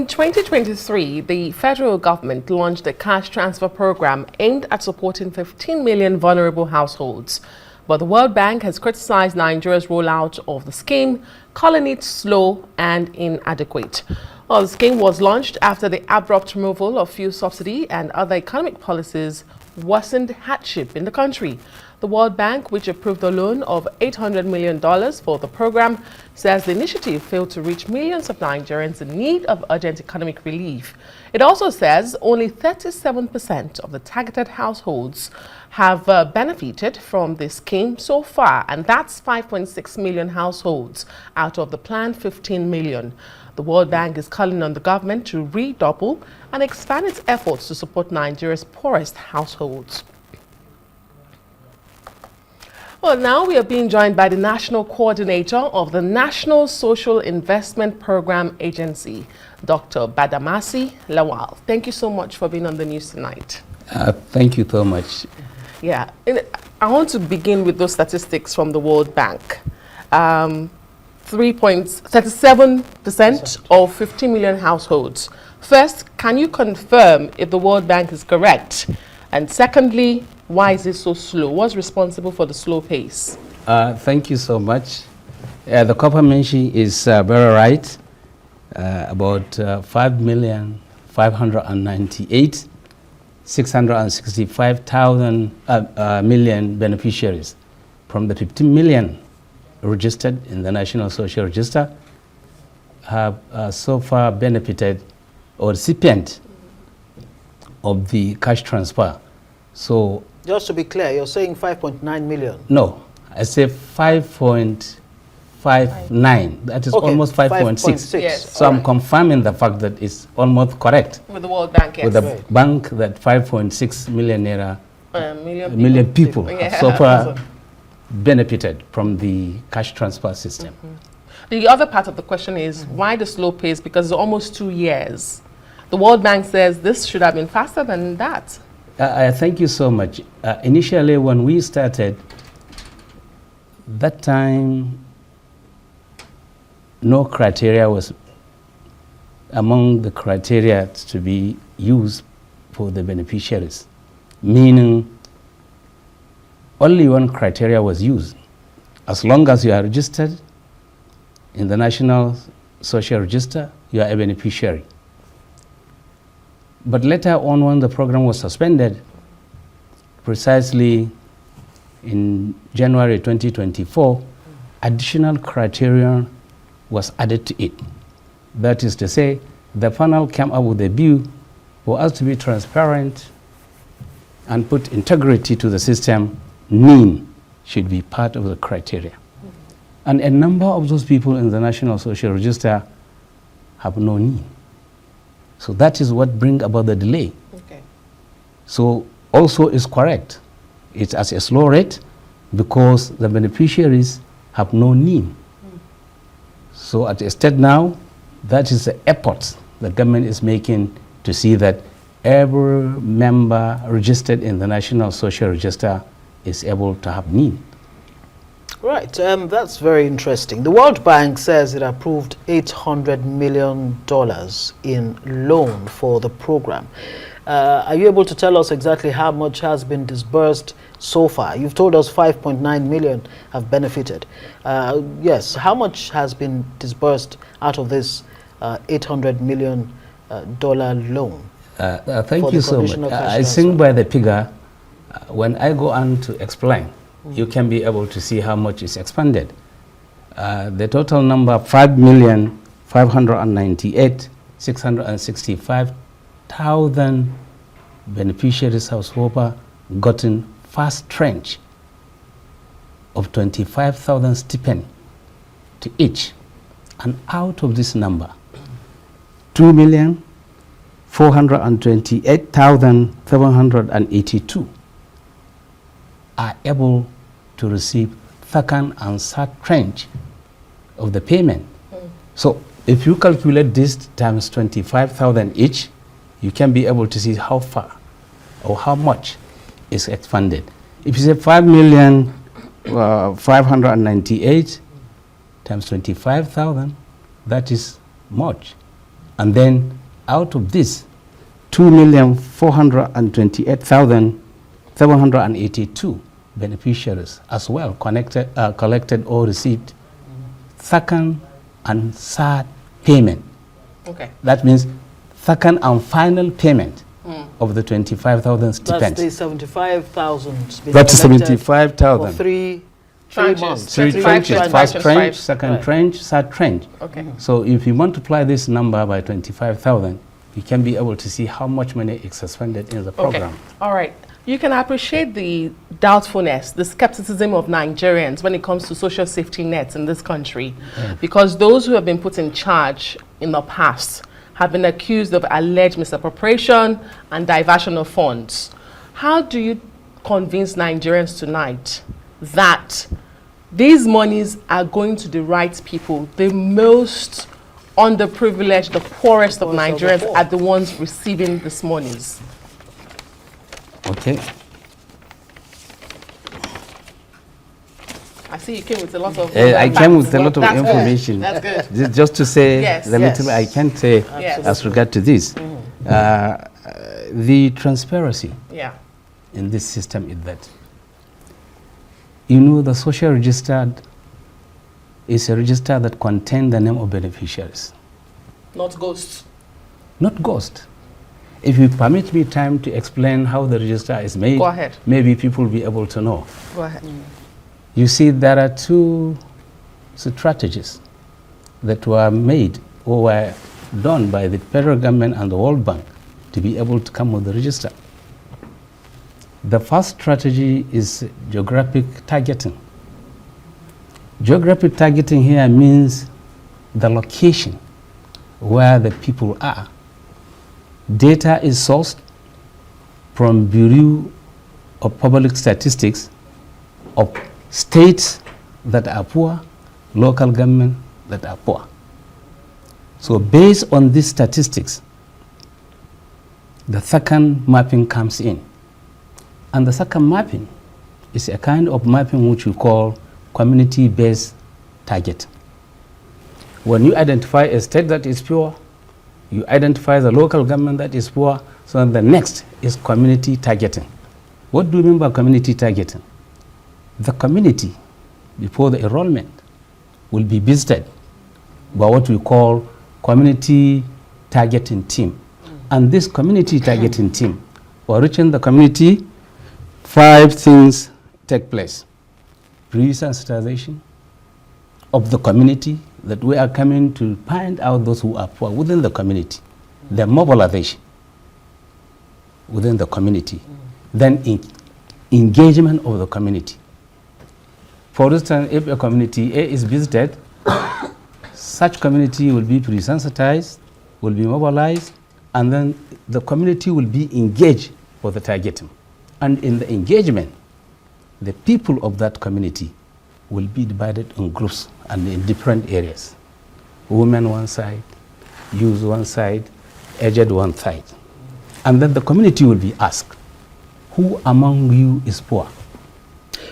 In 2023, the federal government launched a cash transfer program aimed at supporting 15 million vulnerable households. But the World Bank has criticized Nigeria's rollout of the scheme, calling it slow and inadequate. Well, the scheme was launched after the abrupt removal of fuel subsidy and other economic policies worsened hardship in the country. The World Bank, which approved a loan of $800 million for the program, says the initiative failed to reach millions of Nigerians in need of urgent economic relief. It also says only 37% of the targeted households have benefited from this scheme so far, and that's 5.6 million households out of the planned 15 million. The World Bank is calling on the government to redouble and expand its efforts to support Nigeria's poorest households. Well, now we are being joined by the National Coordinator of the National Social Investment Program Agency, Dr. Badamasi Lawal. Thank you so much for being on the news tonight. Thank you so much. Yeah, I want to begin with those statistics from the World Bank. 3.37% of 50 million households. First, can you confirm if the World Bank is correct? And secondly, why is it so slow? What's responsible for the slow pace? Thank you so much. The confirmation is very right. About 5,598,665,000 million beneficiaries from the 15 million registered in the National Social Register have so far benefited or recipient of the cash transfer. So, just to be clear, you're saying 5.9 million? No, I say 5.59. That is okay, almost 5.6. Yes. So I'm confirming the fact that it's almost correct. With the World Bank, yes. With the bank, that 5.6 million naira, million people have so far benefited from the cash transfer system. The other part of the question is, why the slow pace? Because it's almost 2 years. The World Bank says this should have been faster than that. Thank you so much. Initially, when we started, that time, no criteria was among the criteria to be used for the beneficiaries, meaning only one criteria was used. As long as you are registered in the National Social Register, you are a beneficiary. But later on, when the program was suspended, precisely in January 2024, additional criteria was added to it. That is to say, the panel came up with a view for us to be transparent and put integrity to the system. NIN should be part of the criteria. And a number of those people in the National Social Register have no NIN. So that is what brings about the delay. Okay. So also is correct. It's at a slow rate because the beneficiaries have no NIN. So at a state now, that is the effort the government is making to see that every member registered in the National Social Register is able to have NIN. Right, that's very interesting. The World Bank says it approved $800 million in loan for the program. Are you able to tell us exactly how much has been disbursed so far? You've told us 5.9 million have benefited. Yes, how much has been disbursed out of this $800 million loan? Thank you so much. I think by the figure, when I go on to explain, you can be able to see how much is expanded. The total number, 5,598,665,000 beneficiaries have so far gotten first tranche of 25,000 stipend to each. And out of this number, 2,428,782 are able to receive second and third tranche of the payment. So if you calculate this times 25,000 each, you can be able to see how far or how much is expanded. If you say 5,598 times 25,000, that is much. And then out of this, 2,428,782 beneficiaries as well collected or received second and third payment. Okay. That means second and final payment of the 25,000 stipend. That's the 75,000. That's 75,000. For three Tranches. months. Three tranches. First Tranches tranche, 5. second Right. tranche, third tranche. Okay. So if you multiply this number by 25,000, you can be able to see how much money is suspended in the program. Okay. All right. You can appreciate the doubtfulness, the skepticism of Nigerians when it comes to social safety nets in this country, because those who have been put in charge in the past have been accused of alleged misappropriation and diversion of funds. How do you convince Nigerians tonight that these monies are going to the right people, the most underprivileged, the poorest of Nigerians are the ones receiving these monies? Okay. I see you came with a lot of I came with a facts. lot of That's good. information. That's good. Just to say Yes. the little I can say Yes. as regard to this. The transparency Yeah. in this system is that, you know, the social register is a register that contains the name of beneficiaries, Not ghosts. not ghost. If you permit me time to explain how the register is made, Go ahead. maybe people will be able to know. Go ahead. You see, there are two strategies that were made or were done by the federal government and the World Bank to be able to come with the register. The first strategy is geographic targeting. Geographic targeting here means the location where the people are. Data is sourced from Bureau of Public Statistics of states that are poor, local government that are poor. So based on these statistics, the second mapping comes in. And the second mapping is a kind of mapping which we call community-based target. When you identify a state that is poor, you identify the local government that is poor, so the next is community targeting. What do you mean by community targeting? The community, before the enrollment, will be visited by what we call community targeting team. And this community targeting team, for reaching the community, 5 things take place. Pre-sensitization of the community, that we are coming to find out those who are poor within the community. The mobilization within the community. Then engagement of the community. For instance, if a community A is visited, such community will be pre-sensitized, will be mobilized, and then the community will be engaged for the targeting. And in the engagement, the people of that community will be divided in groups and in different areas. Women one side, youth one side, aged one side. And then the community will be asked, who among you is poor?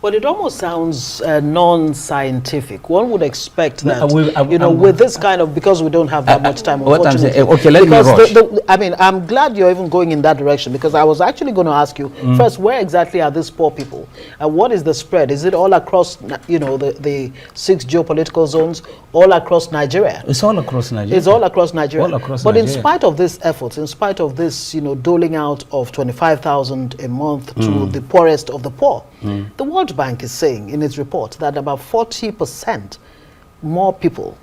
But it almost sounds non-scientific. One would expect No, that, with this kind of, because we don't have that much time, what I'm saying, unfortunately. okay, let me rush. I mean, I'm glad you're even going in that direction, because I was actually going to ask you, first, where exactly are these poor people? And what is the spread? Is it all across, the 6 geopolitical zones, all across Nigeria? It's all across Nigeria. It's all across Nigeria. All across but Nigeria. in spite of this efforts, in spite of this, doling out of 25,000 a month to the poorest of the poor, the World Bank is saying in its report that about 40% more people,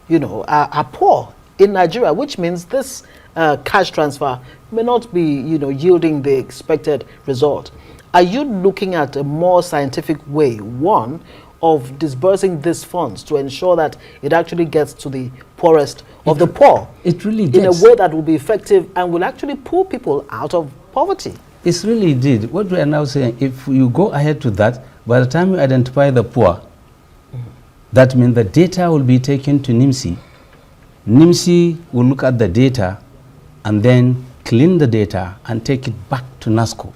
are poor in Nigeria, which means this cash transfer may not be, yielding the expected result. Are you looking at a more scientific way, one, of disbursing these funds to ensure that it actually gets to the poorest of the poor? It really in a gets. way that will be effective and will actually pull people out of poverty. It's really did. What we are now saying, if you go ahead to that, by the time you identify the poor, that means the data will be taken to NIMSI. NIMSI will look at the data and then clean the data and take it back to NASCO,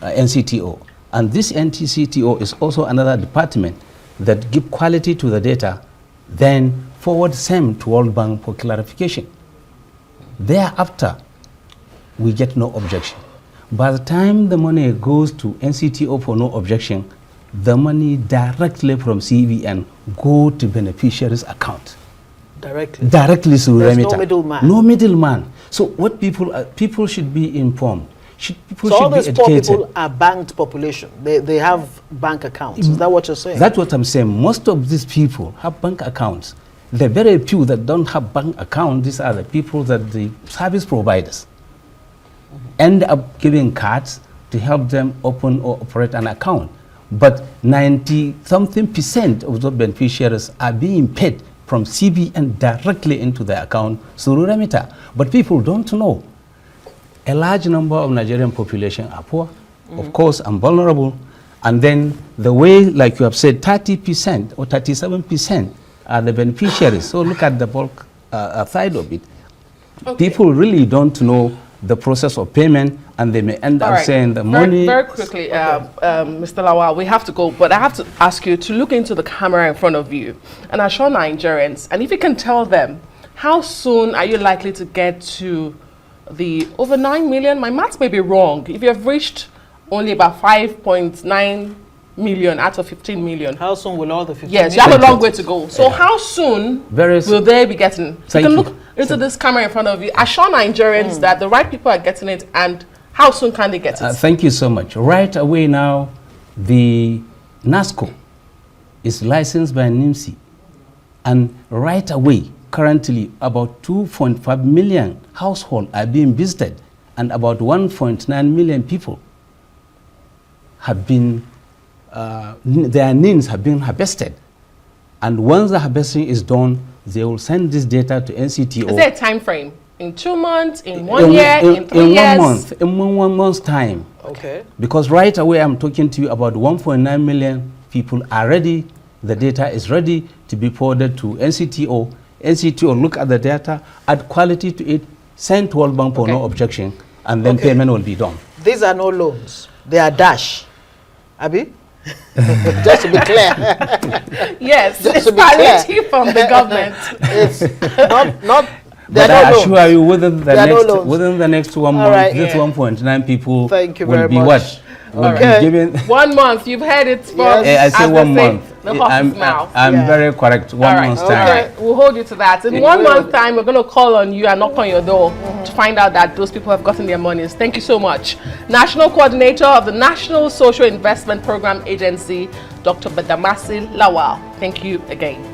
NCTO. And this NCTO is also another department that give quality to the data, then forward same to World Bank for clarification. Thereafter, we get no objection. By the time the money goes to NCTO for no objection, the money directly from CBN go to beneficiaries' account. Directly? Directly through There's remitter. no middleman? No middleman. So what people should be informed. People so should all be those poor educated. people are banked population. They have bank accounts. Is that what you're saying? That's what I'm saying. Most of these people have bank accounts. The very few that don't have bank accounts, these are the people that the service providers end up giving cards to help them open or operate an account. But 90-something% of those beneficiaries are being paid from CBN directly into their account through remitter. But people don't know. A large number of Nigerian population are poor, of course, and vulnerable. And then the way, like you have said, 30% or 37% are the beneficiaries. So look at the bulk side of it. Okay. People really don't know the process of payment, and they may end up saying the money. Very quickly, Mr. Lawal, we have to go, but I have to ask you to look into the camera in front of you and assure Nigerians, and if you can tell them, how soon are you likely to get to the over 9 million? My maths may be wrong. If you have reached only about 5.9 million out of 15 million. How soon will all the 15 Yes, million? you have a long way to go. So how soon will they be getting? You can look into this camera in front of you. Assure Nigerians that the right people are getting it, and how soon can they get it? Thank you so much. Right away now, the NASCO is licensed by NIMSI, and right away, currently about 2.5 million households are being visited, and about 1.9 million people have been their names have been harvested, and once the harvesting is done, they will send this data to NCTO. Is there a time frame? In 2 months? In 1 year? In 3 years? 1 month. In 1 month's time. Okay. Because right away I'm talking to you about 1.9 million people are ready. The data is ready to be forwarded to NCTO. NCTO look at the data, add quality to it, send to World Bank for no objection, and then payment will be done. These are no loans. They are dash. Abi? Just to be clear. Yes, Just it's to be clear. palliative from the government. It's not But no I loans. assure you, within the There are no next loans. within the next 1 All month, right, this yeah. 1.9 people Thank you will very be much. what? Will Okay. be given. 1 month, you've heard it from Yes. I say as they 1 month. the horse's mouth. I'm Yeah. very correct. 1 All right, month's all time. right, we'll hold you to that. In 1 month time, we're going to call on you and knock on your door to find out that those people have gotten their monies. Thank you so much. National Coordinator of the National Social Investment Program Agency, Dr. Badamasi Lawal. Thank you again.